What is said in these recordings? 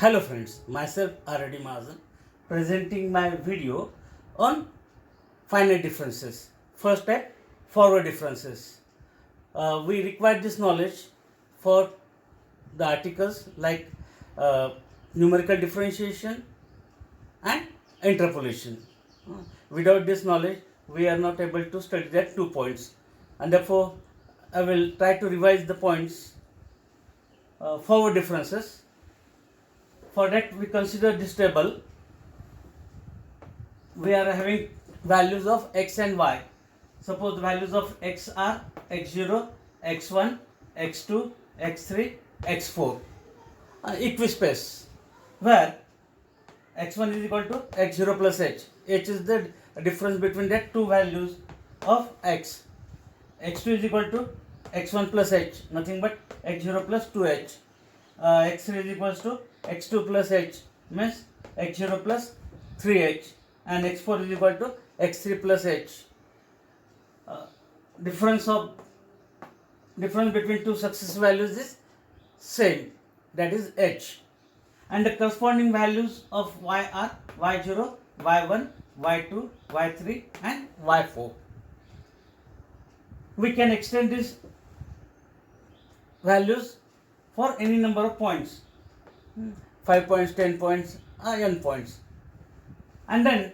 Hello friends, myself already Mahajan presenting my video on finite differences. First type, forward differences. We require this knowledge for the articles like numerical differentiation and interpolation. Without this knowledge, we are not able to study that 2 points, and therefore I will try to revise the points. Forward differences. For that, we consider this table. We are having values of x and y. Suppose the values of x are x0, x1, x2, x3, x4. Equispace, where x1 is equal to x0 plus h. H is the difference between that two values of x. x2 is equal to x1 plus h, nothing but x0 plus 2h. x3 is equal to x2 plus h, means x0 plus 3h, and x4 is equal to x3 plus h. Difference between two successive values is same, that is h, and the corresponding values of y are y0, y1, y2, y3 and y4. We can extend these values for any number of points, 5 points, 10 points, n points, and then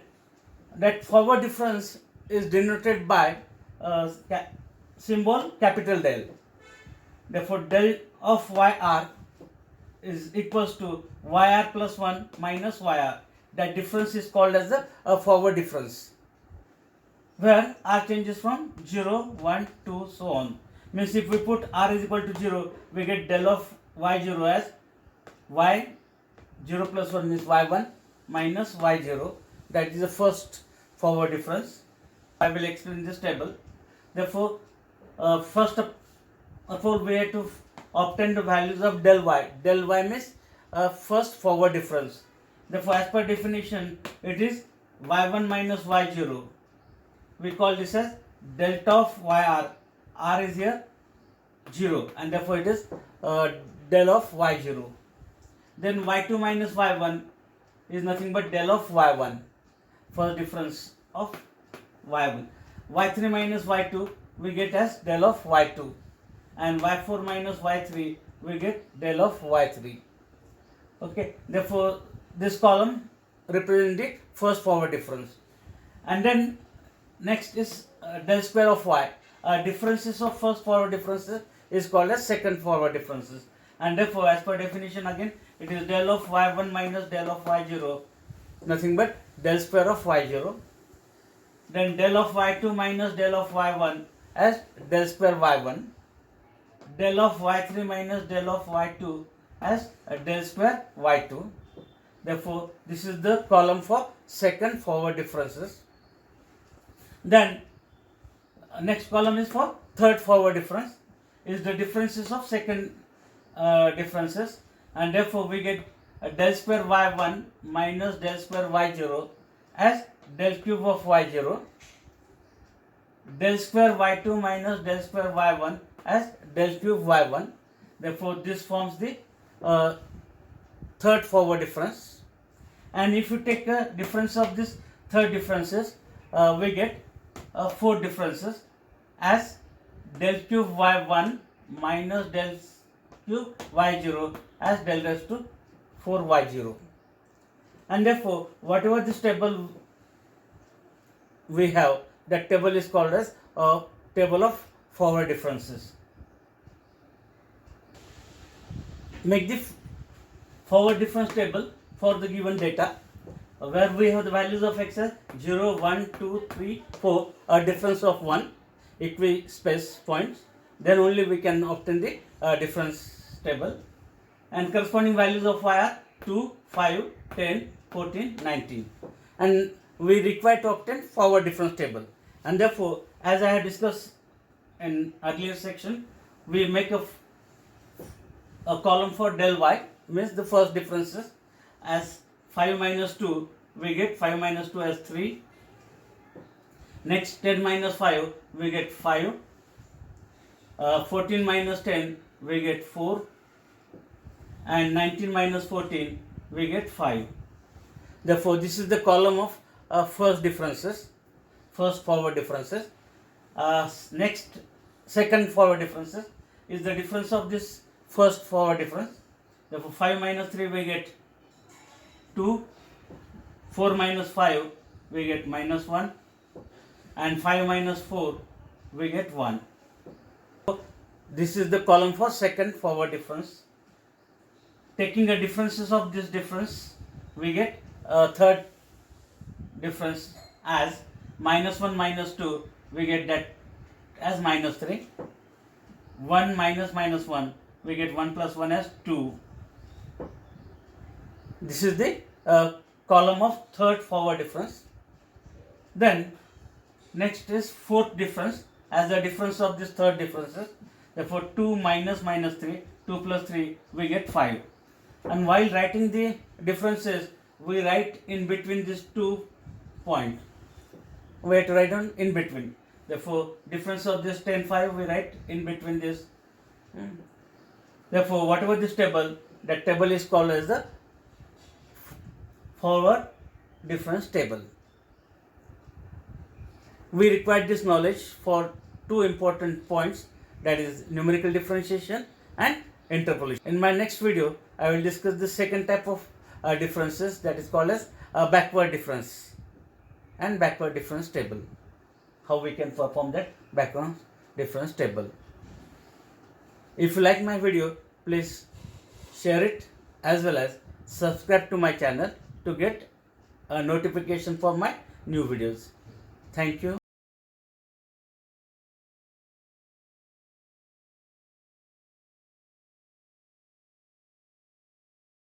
that forward difference is denoted by symbol capital Del. Therefore, del of yr is equals to yr plus 1 minus yr. That difference is called as a forward difference, where r changes from 0, 1, 2, so on. Means if we put r is equal to 0, we get del of y0 as y0 plus 1 is y1 minus y0. That is the first forward difference. I will explain this table. Therefore, first of all, we have to obtain the values of del y. Del y means first forward difference. Therefore, as per definition, it is y1 minus y0. We call this as delta of yr. R is here 0, and therefore it is del of y0. Then y2 minus y1 is nothing but del of y1 for the difference of y1. y3 minus y2 we get as del of y2, and y4 minus y3 we get del of y3. Okay, therefore this column represents the first forward difference, and then next is del square of y. Differences of first forward differences is called as second forward differences, and therefore as per definition again it is del of y1 minus del of y0, nothing but del square of y0. Then del of y2 minus del of y1 as del square y1. Del of y3 minus del of y2 as del square y2. Therefore this is the column for second forward differences. Then next column is for third forward difference, is the differences of second differences, and therefore we get del square y1 minus del square y0 as del cube of y0, del square y2 minus del square y1 as del cube y1. Therefore this forms the third forward difference, and if you take a difference of this third differences, we get four differences as del cube y1 minus del cube y0 as del raised to 4 y0, and therefore whatever this table we have, that table is called as a table of forward differences. Make the forward difference table for the given data, where we have the values of x as 0, 1, 2, 3, 4, a difference of 1, equispace points, then only we can obtain the difference table, and corresponding values of y are 2, 5, 10, 14, 19, and we require to obtain forward difference table, and therefore as I had discussed in earlier section, we make a column for del y, means the first differences, as 5 minus 2 we get 5 minus 2 as 3. Next 10 minus 5 we get 5. 14 minus 10 we get 4, and 19 minus 14 we get 5. Therefore, this is the column of first differences, first forward differences. Next, second forward differences is the difference of this first forward difference. Therefore, 5 minus 3 we get 2, 4 minus 5 we get minus 1, and 5 minus 4 we get 1. So, this is the column for second forward difference. Taking the differences of this difference, we get a third difference as minus 1 minus 2, we get that as minus 3. 1 minus minus 1, we get 1 plus 1 as 2. This is the column of third forward difference. Then next is fourth difference as the difference of this third differences. Therefore 2 minus minus 3, 2 plus 3, we get 5. And while writing the differences, we write in between these 2 points. We have to write on in between. Therefore difference of this 10, 5 we write in between this. Therefore whatever this table, that table is called as the forward difference table. We require this knowledge for 2 important points, that is numerical differentiation and interpolation. In my next video, I will discuss the second type of differences, that is called as backward difference and backward difference table. How we can perform that backward difference table. If you like my video, please share it as well as subscribe to my channel to get a notification for my new videos. Thank you.